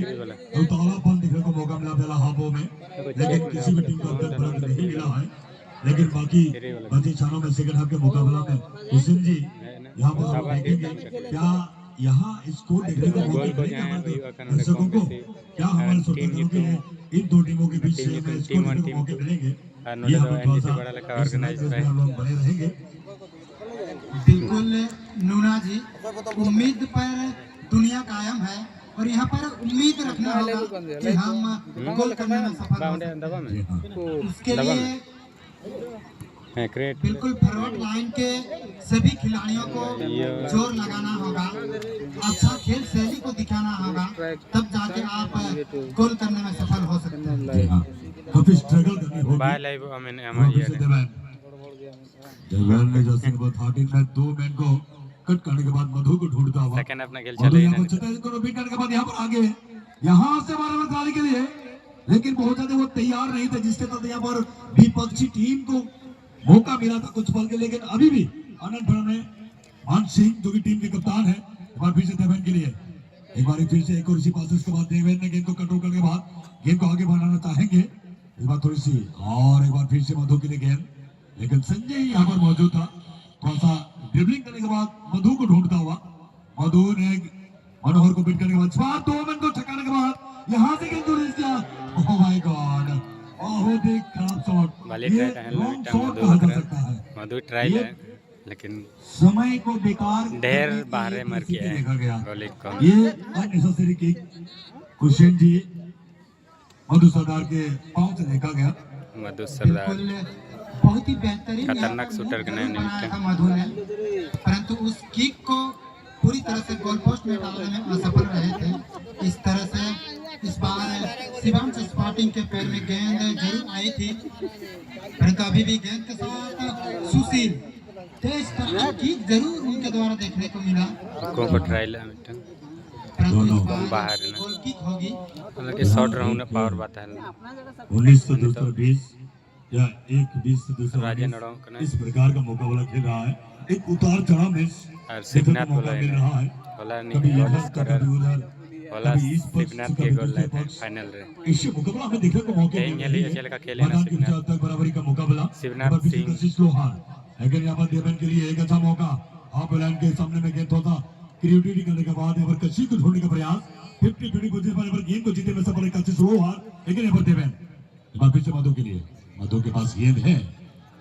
उतावलापन दिखने को मौका मिला पहला हाफों में, लेकिन किसी भी टीम को अब तक फर्क नहीं मिला है। लेकिन बाकी बचे क्षणों में सेकंड हाफ के मुकाबला में हुसैन जी यहाँ पर हम देखेंगे क्या यहाँ स्कोर देखने को मौका मिलेगा दर्शकों को, क्या हमारे श्रोतागणों के लिए इन दो टीमों के बीच से स्कोर देखने को मौके मिलेंगे, ये हम थोड़ा सा इस मैच में हम लोग बने रहेंगे। बिल्कुल नूना जी, उम्मीद पर दुनिया कायम है और यहाँ पर उम्मीद रखना होगा कि हम गोल करने में सफल होंगे। इसके लिए बिल्कुल फॉरवर्ड लाइन के सभी खिलाड़ियों को जोर लगाना होगा, अच्छा खेल शैली को दिखाना होगा, तब जाके आप गोल करने में सफल हो सकते हैं। काफी स्ट्रगल करनी होगी। बाय लाइव मैंने हमारी देवैन ने जैसे वो 13 में 2 मैन को कट करने के बाद मधु को ढूंढता हुआ सेकंड अपना खेल मधु चले यहाँ पर छत्तीस को बीट करने के बाद यहाँ पर आगे यहाँ से मारे निकालने के लिए, लेकिन बहुत ज्यादा वो तैयार नहीं थे जिसके तहत यहाँ पर विपक्षी टीम को मौका मिला था कुछ पल के, लेकिन अभी भी आनंद भर में मान सिंह जो कि टीम के कप्तान है एक बार फिर से देवैन के लिए एक बार फिर से एक और इसी पास के बाद देवैन ने गेंद को कंट्रोल करने के बाद गेंद को आगे बढ़ाना चाहेंगे, एक बार थोड़ी सी और एक बार फिर से मधु के लिए गेंद, लेकिन संजय यहाँ पर मौजूद था, थोड़ा सा ड्रिबलिंग करने के बाद मधु को ढूंढता हुआ मधु ने मनोहर को बीट करने के बाद स्वाद 2 मिनट को छकाने के बाद यहाँ से गेंद को रिलीज किया। ओह माय गॉड, बहुत ही खराब शॉट, वाले ट्राई है लॉन्ग शॉट कहा जा सकता है, मधु ट्राई है लेकिन समय को बेकार ढेर बाहर मर गया देखा गया। है गोली को। ये अननेसेसरी किक हुसैन जी मधु सरदार के पांव से देखा गया। मधु सरदार बिल्कुल बहुत ही बेहतरीन खतरनाक शूटर के नाम बनाया था मधु ने, परंतु उस किक को पूरी तरह से गोल पोस्ट में डालने में असफल रहे थे। इस तरह से इस बार शिवम से स्पॉटिंग के पैर में गेंद जरूर आई थी, परंतु अभी भी गेंद के साथ सुशील तेज तरह किक जरूर उनके द्वारा देखने को मिला, को ट्राई ला परंतु इस बार बाहर ना गोल किक होगी। मतलब कि शॉट राउंड पावर बात है 19 से दूसरा 20 या 1-20 से दूसरा राजन 20, अड़ों इस प्रकार का मुकाबला खेल रहा है। एक उतार चढ़ाव में और देखने शिवनाथ को मौका बोला मिल रहा है, बोला कभी नहीं गोल इधर तो स्कोरर कभी उधर, बोला कभी इस पक्ष शिवनाथ से के कभी गोल दूसरे लाए थे पक्ष। फाइनल रे इस मुकाबला में देखने को मौके मिल रहे हैं। चल का खेले ना मैदान के शिवनाथ बीच तक बराबरी का मुकाबला शिवनाथ पर पीछे सिंह। कशिश लोहार, लेकिन यहाँ पर देवन के लिए एक अच्छा मौका, हाफ लाइन के सामने में गेंद होता क्रिएटिविटी करने के बाद यहाँ पर कशिश को छोड़ने का प्रयास 50-20 पोजीशन पर यहाँ पर गेंद को जीतने में सफल है कशिश लोहार, लेकिन यहाँ पर देवन एक बार फिर से मधु के लिए, मधु के पास गेंद है,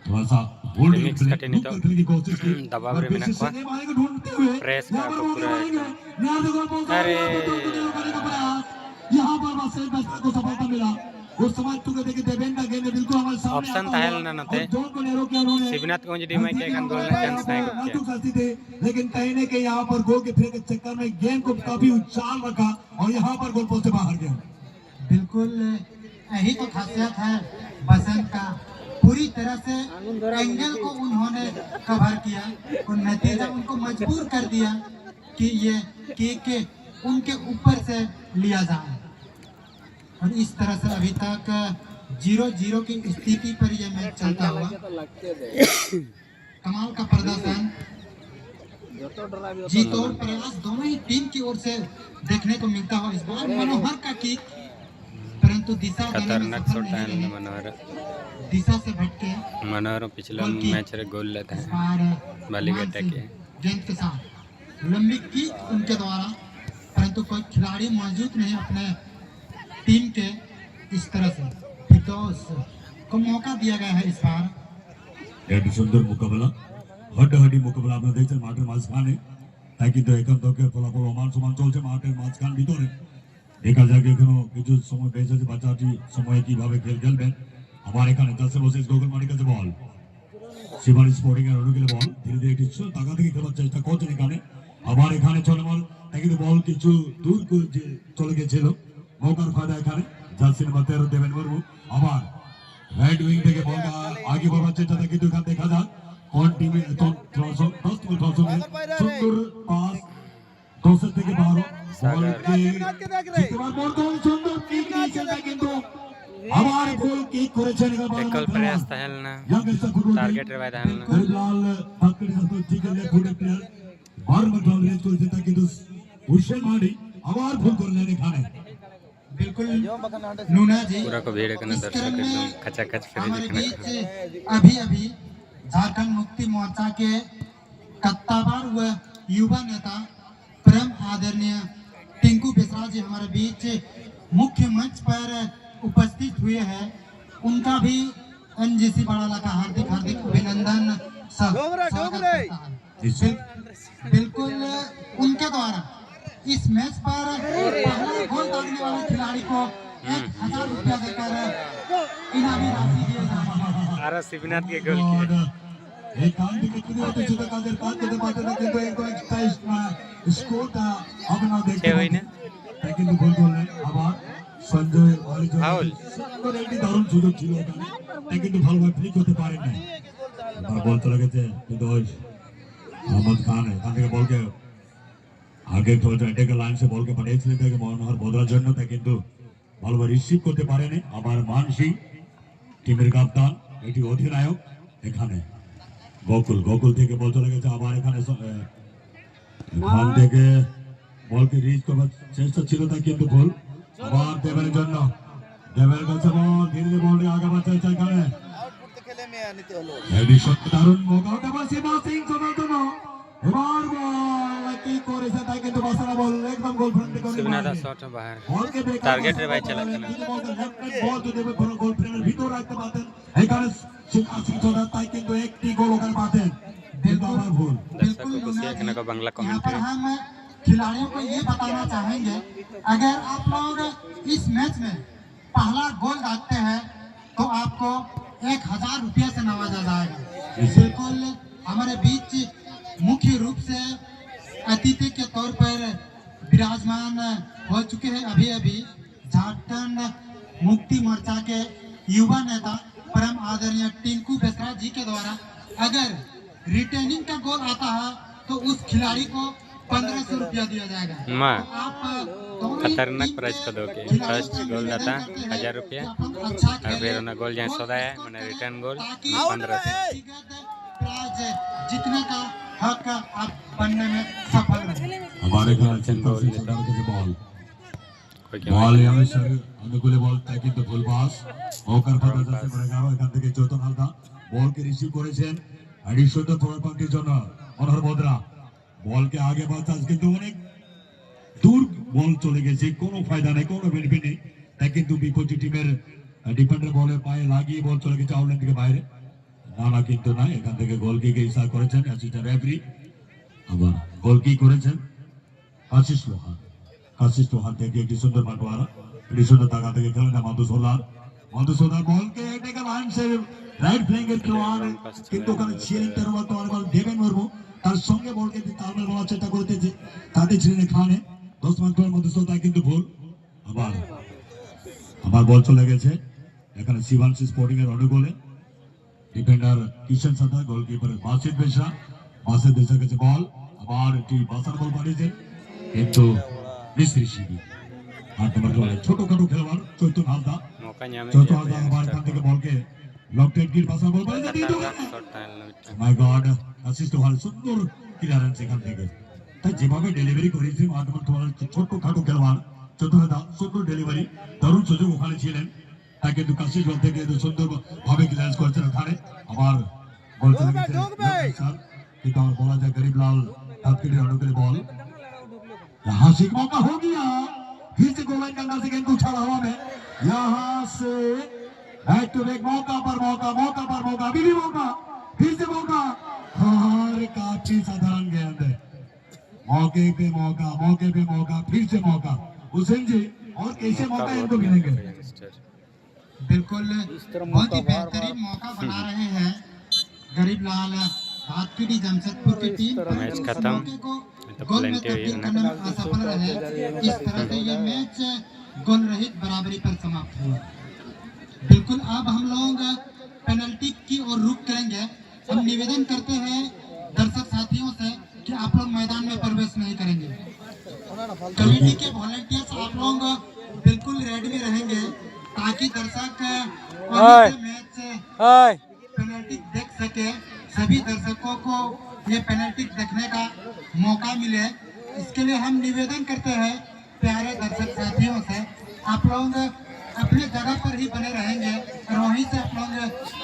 थोड़ा सा होल्ड रिमिक्स कटे नहीं तो करने की कोशिश की, दबाव और रे फिर में से नखवा सने मारे को ढूंढते हुए प्रेस यहाँ का पर मौके पूरा मारेंगे, यहाँ से गोल पोस्ट अरे। करने का प्रयास, यहाँ पर बस एक बस को सफलता मिला। उस समय तू कहते कि देवेन का गेंद बिल्कुल हमारे सामने ऑप्शन आता था हुआ, ना और नते जोन को नेरो किया उन्होंने, शिवनाथ को जी में के गोल ना चांस नहीं को नाजुक स्थिति थी, लेकिन कहीं न कहीं यहाँ पर गोल के फेंक के चक्कर में गेंद को काफी उछाल रखा और यहाँ पर गोल पोस्ट से बाहर गया। बिल्कुल यही तो खासियत है बसंत का, पूरी तरह से एंगल को उन्होंने कवर किया और नतीजा उनको मजबूर कर दिया कि ये के उनके ऊपर से लिया जाए, और इस तरह से अभी तक 0-0 की स्थिति पर यह मैच चलता हुआ। कमाल का प्रदर्शन, जीत और प्रयास दोनों ही टीम की ओर से देखने को मिलता हो। इस बार मनोहर का किक, परंतु दिशा देने में खतरनाक सफल शॉट नहीं है रहे, मनोहर दिशा से भटके। मनोहर पिछला मैच रे गोल लेता इस है बार बाली मान बेटा सिंह के गेंद के साथ लंबी किक उनके द्वारा, परंतु कोई खिलाड़ी मौजूद नहीं अपने टीम के। इस तरह से फिरदौस को मौका दिया गया है इस बार। एक सुंदर मुकाबला, हड्डाहड्डी मुकाबला আপনারা দেখছেন মাঠের মাঝখানে, তাই কিন্তু এখান থেকে ফলাফল সমান সমান চলছে মাঠের মাঝখান ভিতরে। দেখা যাক এখনো কিছু সময় বেঁচে আছে, বাচ্চাটি সময়ে কিভাবে খেলবেন। আবার এখানে জাসে বসে গোগল মারির কাছে বল, শিবানী স্পোর্টিং এর অনুকূলে বল, ধীরে ধীরে কিছু টাকা থেকে খেলার চেষ্টা করছেন এখানে। আবার এখানে চলে বল, কিন্তু বল কিছু দূর করে চলে গেছিল, মৌকার ফায়দা এখানে জার্সি নাম্বার 13 দেবেন মুর্মু আবার রাইট উইং থেকে বলটা আগে বাড়ার চেষ্টা কিন্তু এখানে দেখা যাক কোন টিমে সুন্দর পাস 10 থেকে 12 সুন্দর কিক নিয়েছেন কিন্তু আবার গোল কিক করেছেন टेकल प्रयास तहलना टारगेट रे बाय तहलना गरीबलाल बाकड़ी से ठीक है फुट प्लेयर बार मतलब रेस को देता কিন্তু हुसैन माड़ी আবার ভুল করলেন এখানে बिल्कुल नूना जी पूरा को भीड़ करना दर्शक एकदम खचाखच फिर हमारे देखने बीच अभी अभी झारखंड मुक्ति मोर्चा के कत्ताबार व युवा नेता प्रेम आदरणीय टिंकू बेसरा जी हमारे बीच मुख्य मंच पर उपस्थित हुए हैं। उनका भी एनजीसी बड़ाला का हार्दिक हार्दिक अभिनंदन स्वागत करता है। बिल्कुल उनके द्वारा इस मैच पर पहला गोल दागने वाले खिलाड़ी को 1000 रुपया देकर इनामी राशि दिए जाएंगे। आर शिवनाथ के गोल किए এই কান থেকে কিনে হতে ছিল কাদের কান থেকে পাতে না কিন্তু একদম এক্সাইজ স্কোরটা আপনারা দেখতে কে হই না তাই কিন্তু গোল করলেন আবার সঞ্জয় ওয়ালি ফাউল সুন্দর একটি দারুণ সুযোগ ছিল ওখানে তাই কিন্তু ভালোভাবে ফ্লিক করতে পারেন না আর বল চলে গেছে কিন্তু ওই मोहम्मद खान এখান থেকে বলকে আগে তো এটাকে লাইন से বলকে পাঠিয়েছিলেন তাকে মনোহর বদলার জন্য তাই কিন্তু ভালোভাবে রিসিভ করতে পারেনি আবার মানসি টিমের কাপ্তান এটি অধিনায়ক এখানে গোকুল গোকুল থেকে বল চলে গেছে আবার এখানে এখান থেকে বলকে রিচ করার চেষ্টা ছিল তা কিন্তু ভুল আবার দেবের জন্য দেবের কাছে বল ধীরে ধীরে বলটি আগে বাড়ছে এখানে এই শট দারুণ মৌকা ওটা বসে সিং চলে তো এবার বল কি করেছে তাই কিন্তু বাসারা বল একদম গোল ফ্রন্টে করে शिवनाथ शॉट बाहर বলকে টার্গেট রে ভাই চালা কেন বল যদি গোল ফ্রেমের ভিতর রাখতে পারতেন এখানে সিং চলে তাই কিন্তু একটি গোল ওখানে পাতেন बिल्कुल ভুল बिल्कुल को नूना सीखने जी, को बांग्ला यहाँ पर कमेंट्री हम खिलाड़ियों को ये बताना चाहेंगे अगर आप लोग इस मैच में पहला गोल दागते हैं तो आपको 1000 रुपया से नवाजा जाएगा। बिल्कुल हमारे बीच मुख्य रूप से अतिथि के तौर पर विराजमान हो चुके हैं अभी अभी झारखंड मुक्ति मोर्चा के युवा नेता परम आदरणीय टिंकू बेसरा जी के द्वारा अगर रिटेनिंग का गोल आता है तो उस खिलाड़ी को 1500 रुपया दिया जाएगा। माँ तो आप दोनों ही खतरनाक टीम प्राइस को के दोगे खिलाड़ियों फर्स्ट का गोल निवेदन दाता करते हैं 1000 रुपया कि अपन अच्छा और खेलें, फिर उन्हें गोल जहाँ और सौदा है अच्छा मैंने करें, रिटर्न गोल ताकि 1500 व्यक्तिगत प्राइज जीतने का हक आप बनने में सफल रहे। हमारे घर चिंता से सरदार के बॉल कोई বল আমি স্যার অনুকূলে বল তাই কিন্তু ফুল পাস ওকার ফাটা যাচ্ছে পড়ে গেল এখান থেকে চৈতন হালদা বলকে রিসিভ করেছেন এডিশনাল থ্রো পয়েন্টের জন্য মনোহর বদরা বলকে আগে বাঁচাস কিন্তু অনেক দূর বল চলে গেছে কোনো ফায়দা নেই কোনো বেনিফিট নেই তাই কিন্তু বিপক্ষী টিমের ডিফেন্ডার বলের পায়ে লাগিয়ে বল চলে গেছে আউটলাইন থেকে বাইরে না কিন্তু না এখান থেকে গোল কিকে ইশারা করেছেন অ্যাসিস্ট্যান্ট রেফারি আবার গোল কি করেছেন আশিস লোহান থেকে একটি সুন্দর বাটোয়ারা একটি সুন্দর টাকা থেকে খেলেন মধুসূদন বলকে এটাকে লাইন সে রাইট ফ্ল্যাঙ্গের খেলোয়াড় কিন্তু ওখানে ছিলেন 13 বল দেবেন মুর্মু তার সঙ্গে বলকে তালমেল বলার চেষ্টা করতেছে তাদের ছিলেন এখানে 10 মিনিটের মধুসূদন কিন্তু ভুল আবার বল চলে গেছে এখানে শিবাংশী স্পোর্টিং এর অনুকূলে ডিফেন্ডার কিষান সাদা গোলকিপার বাসিদ বেশার কাছে বল আবার একটি বাসার বল পাঠিয়েছেন কিন্তু মিস্ত্রি শিবি আর তোমার ছোটখাটো খেলোয়াড় চৈতন হালদা मौका न्यामे চৈতন হালদা আবার এখান থেকে বলকে লকটেড গির বাসার বল পাঠিয়ে দিয়ে দিল शॉट टाइल মাই গড অ্যাসিস্ট হল সুন্দর ক্লিয়ারেন্স এখান থেকে তাই যেভাবে ডেলিভারি করেছে মাধ্যমে তোমার ছোটখাটো খেলোয়াড় চৈতন হালদা সুন্দর ডেলিভারি দারুণ সুযোগ ওখানে ছিলেন তাই কিন্তু কাশিস বল থেকে সুন্দর ভাবে ক্লিয়ারেন্স করেছেন ওখানে আবার বল চলে গেছে কিন্তু আমার বলা যায় গরিবলাল তাৎক্ষণিক অনুকূলে বল यहाँ से मौका हो गया फिर से गोल लाइन के अंदर से गेंद उछाला हवा में यहाँ से बैक टू बैक मौका अभी भी मौका फिर से मौका और काफी साधारण गेंद मौके पे मौका फिर से मौका हुसैन जी और कैसे मौका इनको मिलेंगे बिल्कुल बहुत ही बेहतरीन मौका बना रहे हैं गरीबलाल हाथकड़ी जमशेदपुर की टीम मैच खत्म गोल में तब्दील करने में असफल रहे। इस तरह से ये मैच गोल रहित बराबरी पर समाप्त हुआ। बिल्कुल अब हम लोग पेनल्टी की ओर रुख करेंगे। हम निवेदन करते हैं दर्शक साथियों से कि आप लोग मैदान में प्रवेश नहीं करेंगे। कमेटी के वॉलंटियर्स आप लोग बिल्कुल रेडी में रहेंगे ताकि दर्शक मैच पेनल्टी देख सके। सभी दर्शकों को ये पेनल्टी देखने का मौका मिले, इसके लिए हम निवेदन करते हैं प्यारे दर्शक साथियों से, आप लोग अपने जगह पर ही बने रहेंगे और वहीं से आप लोग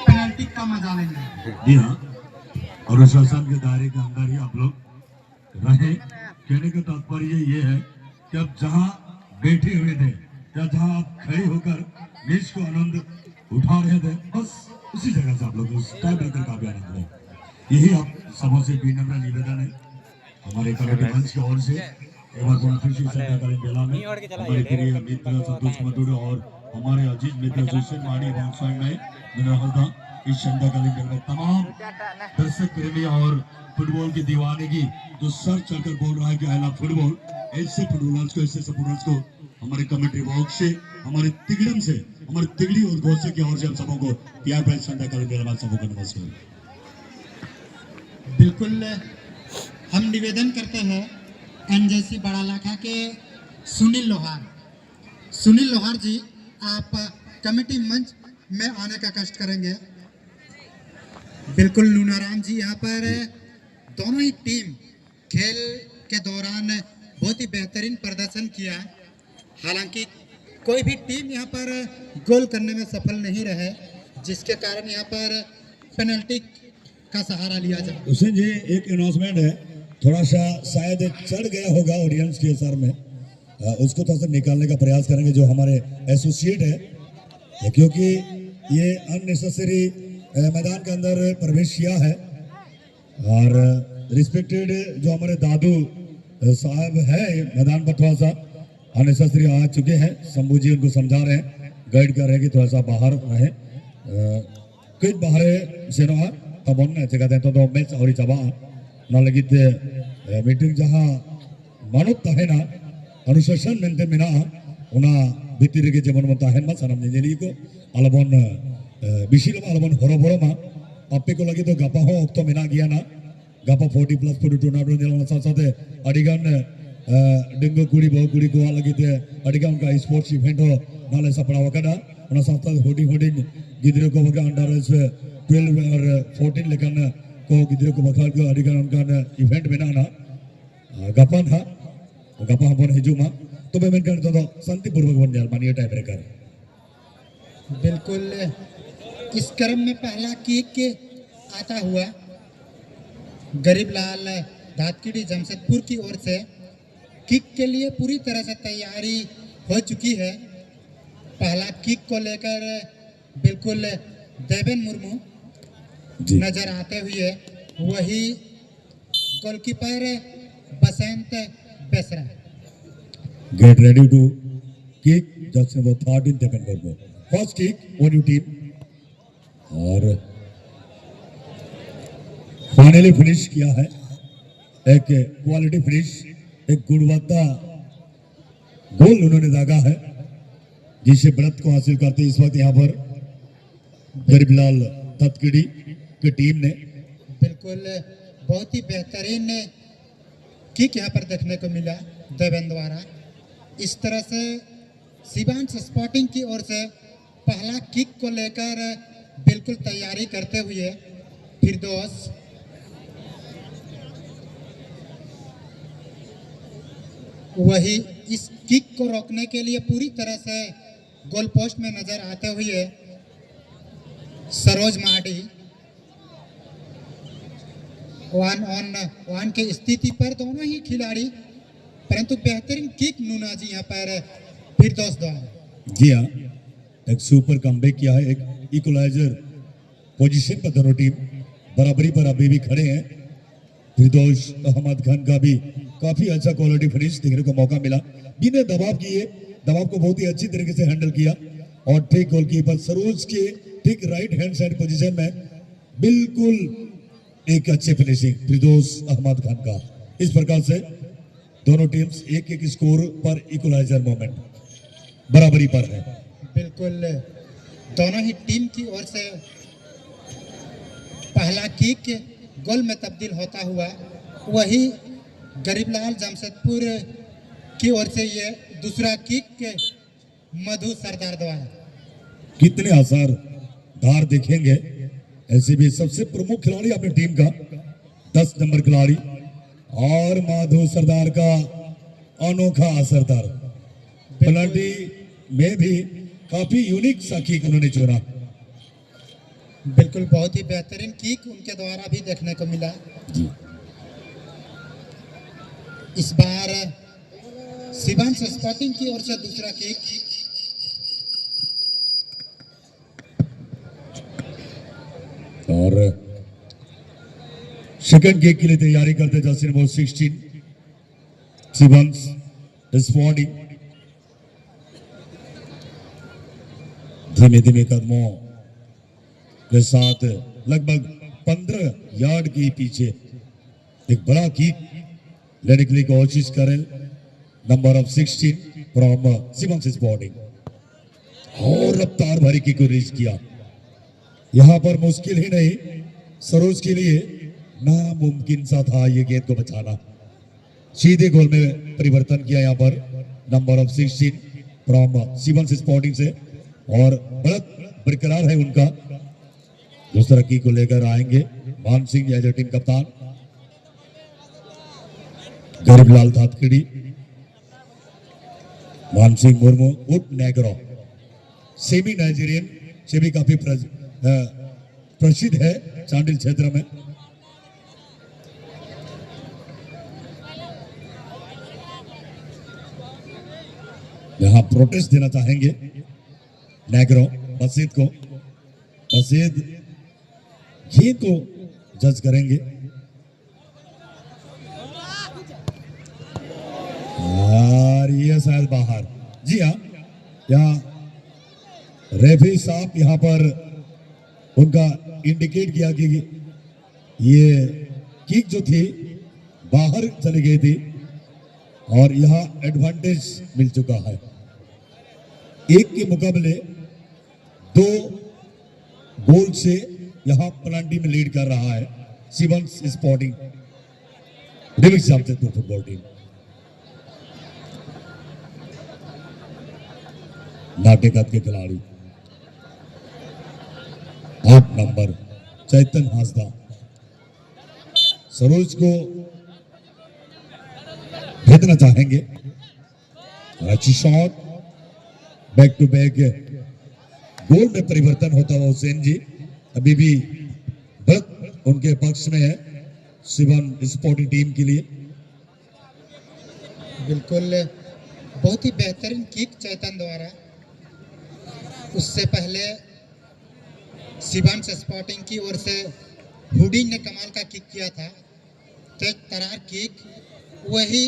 पेनल्टी का मजा लेंगे। जी हाँ, और अनुशासन के दायरे के अंदर ही आप लोग रहे। कहने का तात्पर्य ये है कि अब जहाँ बैठे हुए थे या जहाँ आप खड़े होकर मैच को आनंद उठा रहे थे, बस उसी जगह से आप लोग उस टाइम ब्रेकर का भी आनंद लें। यही आप सबों से विनम्र निवेदन है हमारे कमेटी मंच की ओर से। एक बार पुनः फिर से संध्याकालीन बेला में हमारे प्रिय मित्र संतोष मधुर और हमारे अजीज मित्र सुशील मानी रॉन्साइड में मेरा हल्दा इस संध्याकालीन बेला में तमाम दर्शक प्रेमी और फुटबॉल की दीवानगी जो सर चढ़कर बोल रहा है कि आई लव फुटबॉल, ऐसे फुटबॉलर्स को, ऐसे सपोर्टर्स को हमारे कमेटी बॉक्स से, हमारे तिगड़म से, हमारे तिगड़ी और घोषे की ओर से हम सबों को प्यार भरे संध्याकालीन बेला में सबों को नमस्कार। बिल्कुल हम निवेदन करते हैं एनजेसी बड़ा लाखा के सुनील लोहार जी, आप कमेटी मंच में आने का कष्ट करेंगे। बिल्कुल लूनाराम जी यहाँ पर दोनों ही टीम खेल के दौरान बहुत ही बेहतरीन प्रदर्शन किया। हालांकि कोई भी टीम यहाँ पर गोल करने में सफल नहीं रहे, जिसके कारण यहाँ पर पेनल्टी का सहारा लिया जाए। हुसैन जी एक अनाउंसमेंट है, थोड़ा सा शायद चढ़ गया होगा ऑडियंस के सर में, उसको थोड़ा सा निकालने का प्रयास करेंगे जो हमारे एसोसिएट है, क्योंकि ये अननेसेसरी मैदान के अंदर प्रवेश किया है। और रिस्पेक्टेड जो हमारे दादू साहब है मैदान पर थोड़ा सा अननेसेसरी आ चुके हैं, शंभू जी उनको समझा रहे हैं, गाइड कर रहे हैं कि थोड़ा सा बाहर रहे। कुछ बाहर से ना तबन जगह तो मैच और चबा ना लगी मीटिंग जहाँ मानुत तहना अनुशासन मेंटेन मेना उना भितर के जेमन मन तहन मा सानम नेजेली को अलबन बिसिलमा अलबन हरबरो मा आपे को लगी तो गापा हो ऑक्टो मेना गया ना गापा 40+ फुट टूर्नामेंट जेला साथ साथ अडिगन डेंगू कुड़ी बहु कुड़ी को लगी थे अडिगन का स्पोर्ट्स इवेंट हो नाले सपड़ा वकदा उना साथ साथ होडी गिदरे को बगा अंडर 12 और 14 लेकिन को गिदरे को बखाल को अडिगन उनका इवेंट मेना ना गापा था गापा हम हिजुमा तो मैं करता तो शांतिपूर्वक बन जाए मानिए टाइप ब्रेकर। बिल्कुल इस क्रम में पहला किक आता हुआ गरीबलाल धातकीडी जमशेदपुर की ओर से किक के लिए पूरी तरह से तैयारी हो चुकी है। पहला किक को लेकर बिल्कुल देवेन मुर्मू नजर आते हुए, वही goalkeeper Basant Besra. Get ready to kick just about 13 seconds. First kick on your team. और फाइनली फिनिश किया है, एक क्वालिटी फिनिश, एक गुणवत्ता गोल उन्होंने दागा है जिसे व्रत को हासिल करते इस वक्त यहाँ पर गरीबलाल तत्कड़ी की टीम ने। बिल्कुल बहुत ही बेहतरीन किक यहाँ पर देखने को मिला देवेन द्वारा। इस तरह से शिवांश स्पोर्टिंग की ओर से पहला किक को लेकर बिल्कुल तैयारी करते हुए फिरदौस वही इस किक को रोकने के लिए पूरी तरह से गोल पोस्ट में नजर आते हुए सरोज माडी 1-on-1 की स्थिति पर दोनों ही खिलाड़ी, परंतु बेहतरीन किक नूना जी यहाँ पर फिरदौस द्वारा। जी हाँ, एक सुपर कमबैक किया है, एक इक्वलाइजर पोजीशन पर दोनों टीम बराबरी पर अभी भी खड़े हैं। फिरदौस अहमद खान का भी काफी अच्छा क्वालिटी फिनिश देखने को मौका मिला, बिना दबाव किए, दबाव को बहुत ही अच्छी तरीके से हैंडल किया और ठीक गोलकीपर सरोज के ठीक राइट हैंड साइड पोजीशन में बिल्कुल एक अच्छे फिनिशिंग फिरदौस अहमद खान का। इस प्रकार से दोनों टीम्स एक स्कोर पर इक्वलाइजर मोमेंट। बराबरी पर है। बिल्कुल दोनों ही टीम की ओर से पहला किक गोल में तब्दील होता हुआ वही गरीबलाल जमशेदपुर की ओर से ये दूसरा किक मधु सरदार द्वारा। कितने आसार धार देखेंगे। ऐसे भी सबसे प्रमुख खिलाड़ी अपनी टीम का 10 नंबर खिलाड़ी और माधु सरदार का अनोखा असरदार पेनल्टी में भी काफी यूनिक सा किक उन्होंने चुना। बिल्कुल बहुत ही बेहतरीन किक उनके द्वारा भी देखने को मिला। जी इस बार शिवांश स्पोर्टिंग की ओर से दूसरा किक। और सेकंड किक के लिए तैयारी करते जर्सी नंबर 16 शिवांश स्पोर्टिंग। धीमे धीमे कदमों के साथ लगभग 15 यार्ड के पीछे एक बड़ा किक लेने के लिए कोशिश करें। Number of 16 from Shivansh sporting और रफ्तार भरी किक को रीच किया। यहां पर मुश्किल ही नहीं सरोज के लिए नामुमकिन सा था ये गेंद को बचाना। सीधे गोल में परिवर्तन किया यहां पर number of 16 from Shivansh sporting से और बढ़त बरकरार है उनका। दूसरा की को लेकर आएंगे मान सिंह एज टीम कप्तान। गरीबलाल धातकड़ी, मान सिंह मुर्मू उर्फ नेग्रो सेमी नाइजीरियन से भी काफी प्रसिद्ध है चांडिल क्षेत्र में। यहां प्रोटेस्ट देना चाहेंगे नेग्रो मस्जिद को। मस्जिद गेंद को जज करेंगे और ये शायद बाहर। जी हाँ, यहाँ रेफरी साहब यहाँ पर उनका इंडिकेट किया कि ये किक जो थी बाहर चली गई थी और यहाँ एडवांटेज मिल चुका है। एक के मुकाबले 2 गोल से यहाँ पेनल्टी में लीड कर रहा है Shivansh sporting remix Jamshedpur football team. नाटेकत के खिलाड़ी 8 नंबर चैतन हांसदा सरोज को भेजना चाहेंगे। अच्छी शॉट बैक टू बैक गोल में परिवर्तन होता हुआ हुसैन जी अभी भी बढ़त उनके पक्ष में है शिवांश स्पोर्टिंग टीम के लिए। बिल्कुल बहुत ही बेहतरीन किक चैतन द्वारा। उससे पहले शिवांश स्पोर्टिंग की ओर से हुडिंग ने कमाल का किक किया था, तेज तरार किक। वही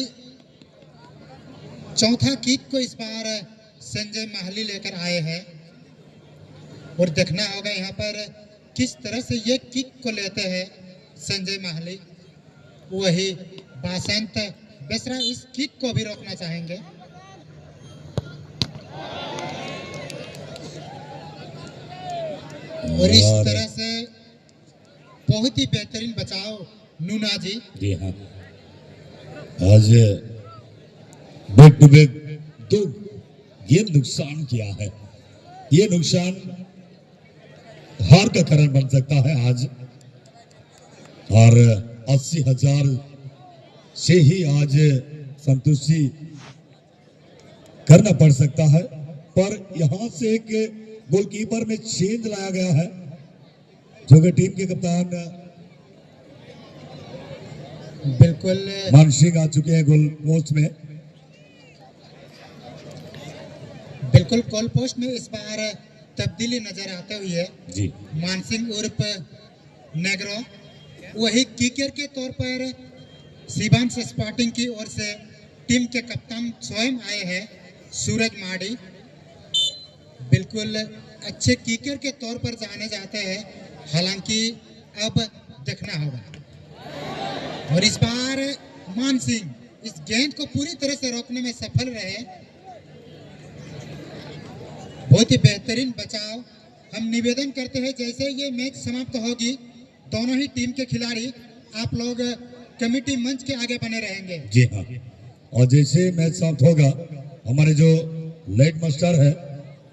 चौथा किक को इस बार संजय माहली लेकर आए हैं और देखना होगा यहाँ पर किस तरह से ये किक को लेते हैं संजय माहली। वही बासंत बेसरा इस किक को भी रोकना चाहेंगे। और इस तरह से बहुत ही बेहतरीन बचाव नूना जी। जी हाँ, आज बैक टू बैक 2 गेंद नुकसान किया है। ये नुकसान हार का कारण बन सकता है आज और 80,000 से ही आज संतुष्टि करना पड़ सकता है। पर यहां से एक गोलकीपर में चेंज लाया गया है जो कि टीम के कप्तान बिल्कुल मान सिंह आ चुके हैं गोल पोस्ट में। बिल्कुल गोल पोस्ट में इस बार तब्दीली नजर आते हुए जी मानसिंह उर्फ नेग्रो वही किकर के तौर पर शिवांश स्पोर्टिंग की ओर से टीम के कप्तान स्वयं आए हैं सूरज माड़ी। बिल्कुल अच्छे किकर के तौर पर जाने जाते हैं, हालांकि अब देखना होगा। और इस बार मान सिंह इस गेंद को पूरी तरह से रोकने में सफल रहे। बहुत ही बेहतरीन बचाव। हम निवेदन करते हैं जैसे ये मैच समाप्त होगी दोनों ही टीम के खिलाड़ी आप लोग कमेटी मंच के आगे बने रहेंगे। जी हाँ, और जैसे मैच समाप्त होगा हमारे जो लाइट मास्टर है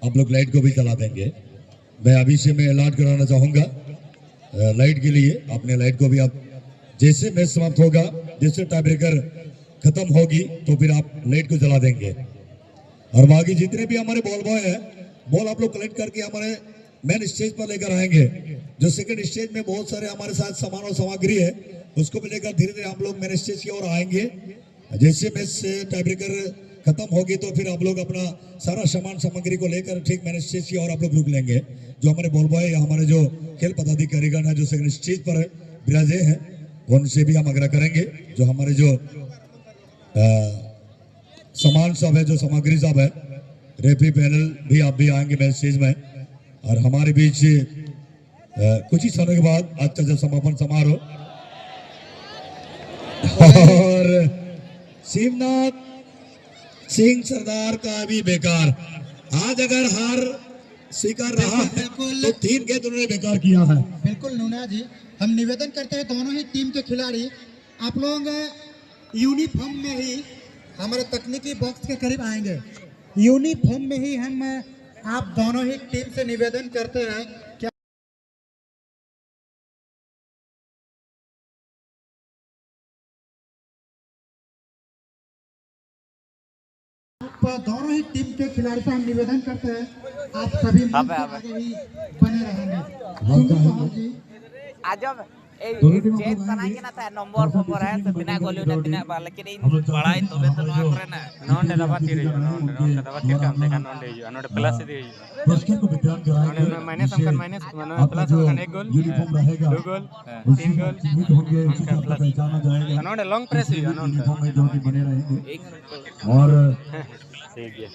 आप लोग लाइट को भी जला देंगे। मैं अभी से मैं अलर्ट कराना चाहूँगा लाइट के लिए, अपने लाइट को भी आप जैसे मैच समाप्त होगा, जैसे टाई ब्रेकर खत्म होगी तो फिर आप लाइट को जला देंगे। और बाकी जितने भी हमारे बॉल बॉय है, बॉल आप लोग कलेक्ट करके हमारे मेन स्टेज पर लेकर आएंगे। जो सेकंड स्टेज में बहुत सारे हमारे साथ सामान और सामग्री है उसको भी लेकर धीरे धीरे हम लोग मेन स्टेज की ओर आएंगे। जैसे मैच से टाई ब्रेकर खत्म होगी तो फिर आप लोग अपना सारा सामान सामग्री को लेकर ठीक मेन स्टेज की ओर आप लोग रुक लेंगे। जो हमारे बॉल बॉय या हमारे जो खेल पदाधिकारीगण है जो सेकंड स्टेज पर विराजे हैं उनसे भी हम आग्रह करेंगे जो हमारे जो सामान सब है, जो सामग्री सब है, रेफरी पैनल भी आप भी आएंगे मैच स्टेज में। और हमारे बीच कुछ ही समय के बाद आज का जब समापन समारोह और शिवनाथ सिंह सरदार का भी बेकार, आज अगर हार स्वीकार रहा है तो 3 गेंद उन्होंने बेकार किया है। बिल्कुल नूना जी, हम निवेदन करते हैं दोनों ही टीम के खिलाड़ी आप लोग यूनिफॉर्म में ही हमारे तकनीकी बॉक्स के करीब आएंगे। यूनिफॉर्म में ही हम आप दोनों ही टीम से निवेदन करते हैं कि दोनों ही टीम के खिलाड़ी से हम निवेदन करते हैं आप सभी मंच के आगे ही बने रहेंगे। आजब चेक सनाएंगे ना था नंबर पर है तो बिना गोली उठा बिना बाल लेकिन इन बड़ाई तबे तो नोआ करे ना नोंडे दबा तीर नोंडे दबा तीर काम देखा नोंडे हियो नोंडे प्लस दे हियो प्रश्न को विद्यान कराएंगे। नोंडे माइनस हमकन माइनस मानो प्लस हमकन 1 गोल यूनिफॉर्म रहेगा 2 गोल 3 गोल सीमित होंगे, उसी से आपको पहचाना जाएगा। नोंडे लॉन्ग प्रेस हियो नोंडे यूनिफॉर्म में जो कि बने रहेंगे एक मिनट और ठीक है।